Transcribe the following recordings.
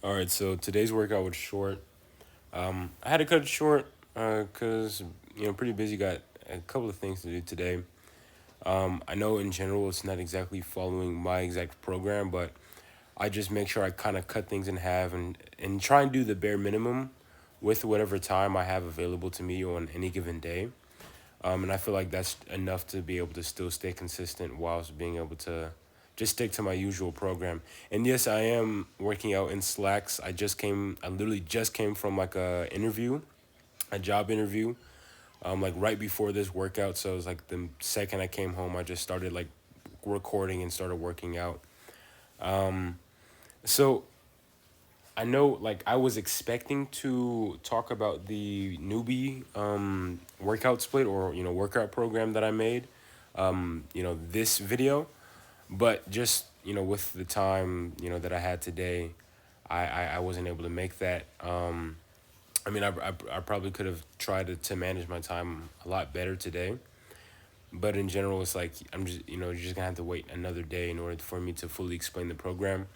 All right, so today's workout was short. I had to cut it short because pretty busy. Got a couple of things to do today. I know in general it's not exactly following my exact program, but I just make sure I kind of cut things in half and try and do the bare minimum with whatever time I have available to me on any given day. And I feel like that's enough to be able to still stay consistent whilst being able to just stick to my usual program. And yes, I am working out in slacks. I literally just came from like a job interview, like right before this workout. So it was like the second I came home, I just started like recording and started working out. So I know like I was expecting to talk about the newbie workout split or workout program that I made this video, but just with the time that I had today, I wasn't able to make that. I mean, I probably could have tried to manage my time a lot better today, but in general it's like I'm just you're just gonna have to wait another day in order for me to fully explain the program.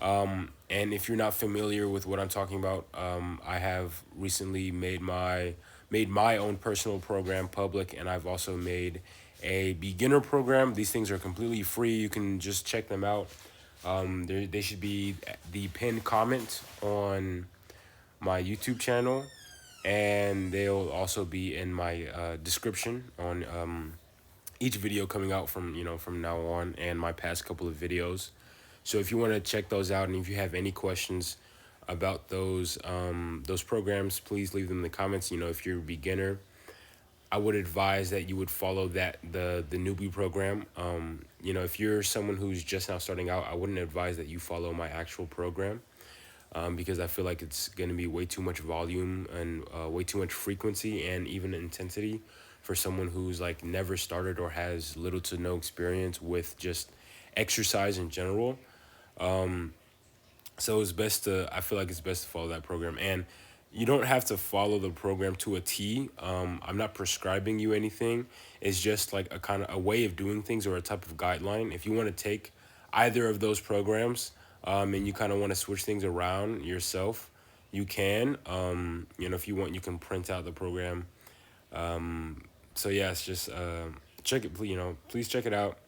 And if you're not familiar with what I'm talking about, I have recently made my own personal program public, and I've also made a beginner program. These things are completely free. You can just check them out. They should be the pinned comment on my YouTube channel, and they'll also be in my description on each video coming out from now on, and my past couple of videos. So if you want to check those out, and if you have any questions about those programs, please leave them in the comments. If you're a beginner, I would advise that you would follow the newbie program. If you're someone who's just now starting out, I wouldn't advise that you follow my actual program, because I feel like it's going to be way too much volume and way too much frequency and even intensity for someone who's like never started or has little to no experience with just exercise in general. So I feel like it's best to follow that program. And you don't have to follow the program to a T. I'm not prescribing you anything. It's just like a kind of a way of doing things or a type of guideline. If you want to take either of those programs, and you kind of want to switch things around yourself, you can. If you want, you can print out the program. So yeah, it's just check it. Please check it out.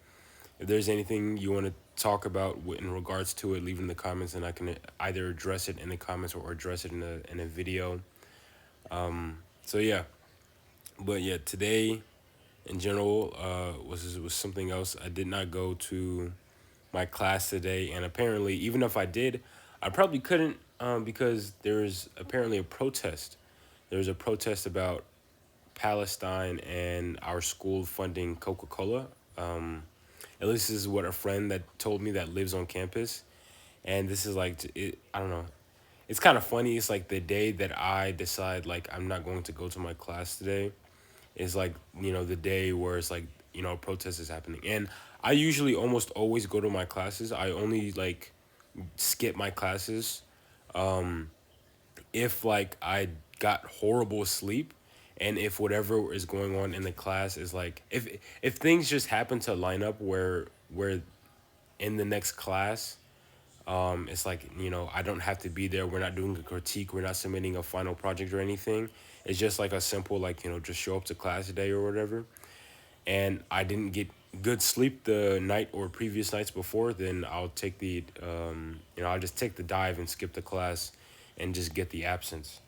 If there's anything you want to talk about in regards to it, leave it in the comments, and I can either address it in the comments or address it in a video. So yeah, but yeah, today in general was something else. I did not go to my class today, and apparently, even if I did, I probably couldn't, because there's apparently a protest. There's a protest about Palestine and our school funding Coca Cola. At least this is what a friend that told me that lives on campus. And this is like, I don't know. It's kind of funny. It's like the day that I decide, like, I'm not going to go to my class today is like, the day where it's like, a protest is happening. And I usually almost always go to my classes. I only, like, skip my classes if like I got horrible sleep, and if whatever is going on in the class is like, if things just happen to line up where in the next class, it's like, I don't have to be there. We're not doing a critique. We're not submitting a final project or anything. It's just like a simple, like, just show up to class today or whatever. And I didn't get good sleep the night or previous nights before, then I'll take I'll just take the dive and skip the class and just get the absence.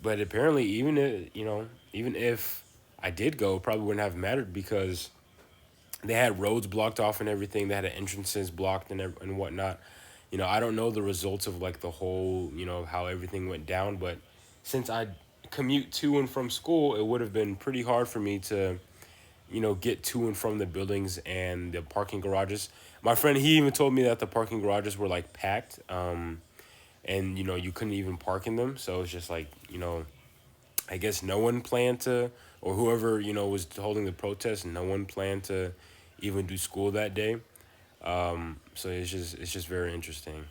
But apparently, even if I did go, it probably wouldn't have mattered because they had roads blocked off and everything. They had entrances blocked and whatnot. I don't know the results of like the whole, how everything went down, but since I commute to and from school, it would have been pretty hard for me to, get to and from the buildings and the parking garages. My friend, he even told me that the parking garages were like packed, and you couldn't even park in them. So it's just like, I guess no one planned to, or whoever was holding the protest, no one planned to even do school that day. So it's just very interesting.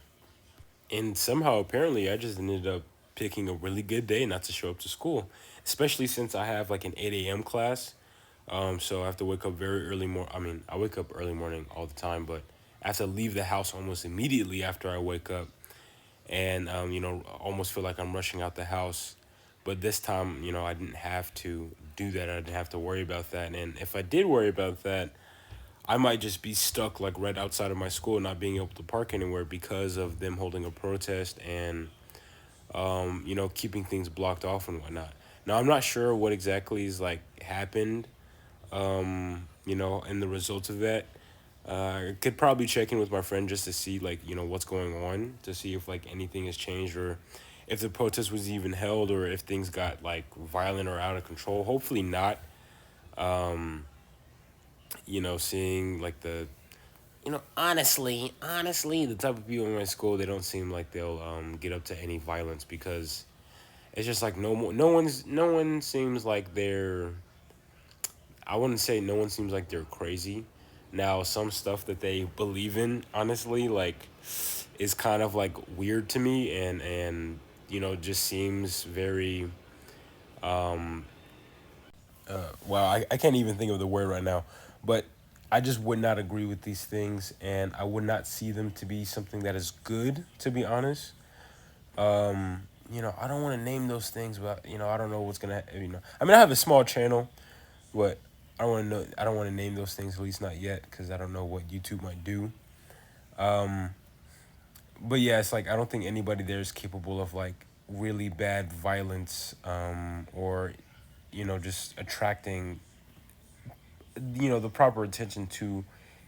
And somehow apparently I just ended up picking a really good day not to show up to school, especially since I have like an 8 a.m. class. So I have to wake up very early. I mean, I wake up early morning all the time, but I have to leave the house almost immediately after I wake up. and almost feel like I'm rushing out the house. But this time, I didn't have to do that. I didn't have to worry about that. And if I did worry about that, I might just be stuck like right outside of my school, not being able to park anywhere because of them holding a protest and keeping things blocked off and whatnot. Now I'm not sure what exactly is like happened, and the results of that. I could probably check in with my friend just to see like what's going on, to see if like anything has changed, or if the protest was even held, or if things got like violent or out of control. Hopefully not. Seeing like the honestly, the type of people in my school, they don't seem like they'll get up to any violence, because it's just like no one seems like they're, I wouldn't say no one seems like they're crazy. Now, some stuff that they believe in, honestly, like, is kind of like weird to me, and just seems very, wow, I can't even think of the word right now, but I just would not agree with these things, and I would not see them to be something that is good, to be honest. I don't want to name those things, but I don't know what's gonna, I mean, I have a small channel, but I don't want to know. I don't want to name those things, at least not yet, because I don't know what YouTube might do. But yeah, it's like I don't think anybody there is capable of like really bad violence, or just attracting the proper attention to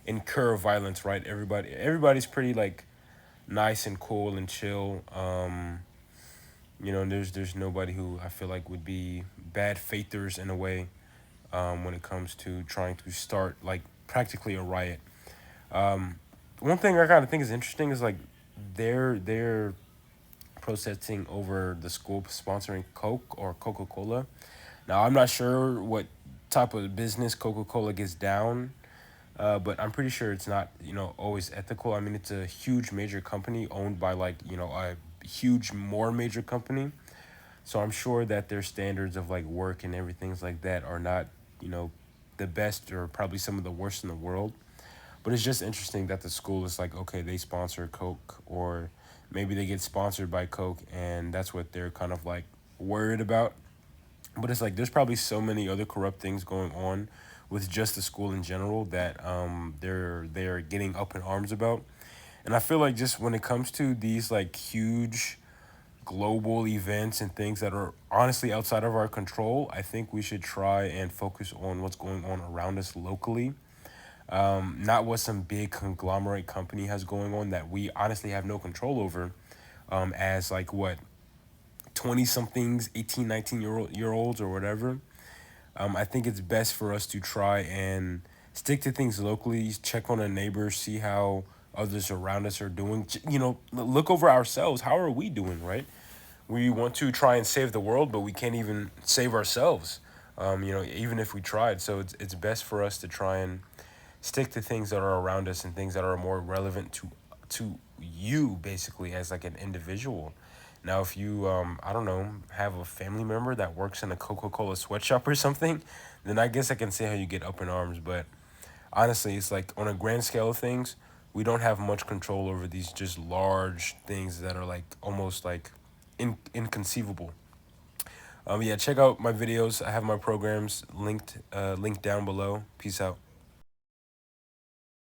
incur violence. Right? Everybody's pretty like nice and cool and chill. There's nobody who I feel like would be bad faithers in a way, when it comes to trying to start like practically a riot. One thing I kind of think is interesting is like they're protesting over the school sponsoring Coke or Coca Cola. Now I'm not sure what type of business Coca Cola gets down, but I'm pretty sure it's not always ethical. I mean, it's a huge major company owned by like a huge more major company. So I'm sure that their standards of like work and everything's like that are not, you know, the best, or probably some of the worst in the world. But it's just interesting that the school is like, okay, they sponsor Coke, or maybe they get sponsored by Coke, and that's what they're kind of like worried about. But it's like there's probably so many other corrupt things going on with just the school in general that they're getting up in arms about. And I feel like just when it comes to these like huge global events and things that are honestly outside of our control, I think we should try and focus on what's going on around us locally. Not what some big conglomerate company has going on that we honestly have no control over. As like what 20 somethings, 18, 19 year olds or whatever. I think it's best for us to try and stick to things locally, check on our neighbors, see how others around us are doing. Look over ourselves. How are we doing, right? We want to try and save the world, but we can't even save ourselves. Even if we tried. So it's best for us to try and stick to things that are around us and things that are more relevant to you, basically, as like an individual. Now, if you I don't know, have a family member that works in a Coca-Cola sweatshop or something, then I guess I can see how you get up in arms. But honestly, it's like on a grand scale of things, we don't have much control over these just large things that are like almost like inconceivable. Yeah, check out my videos. I have my programs linked down below. Peace out.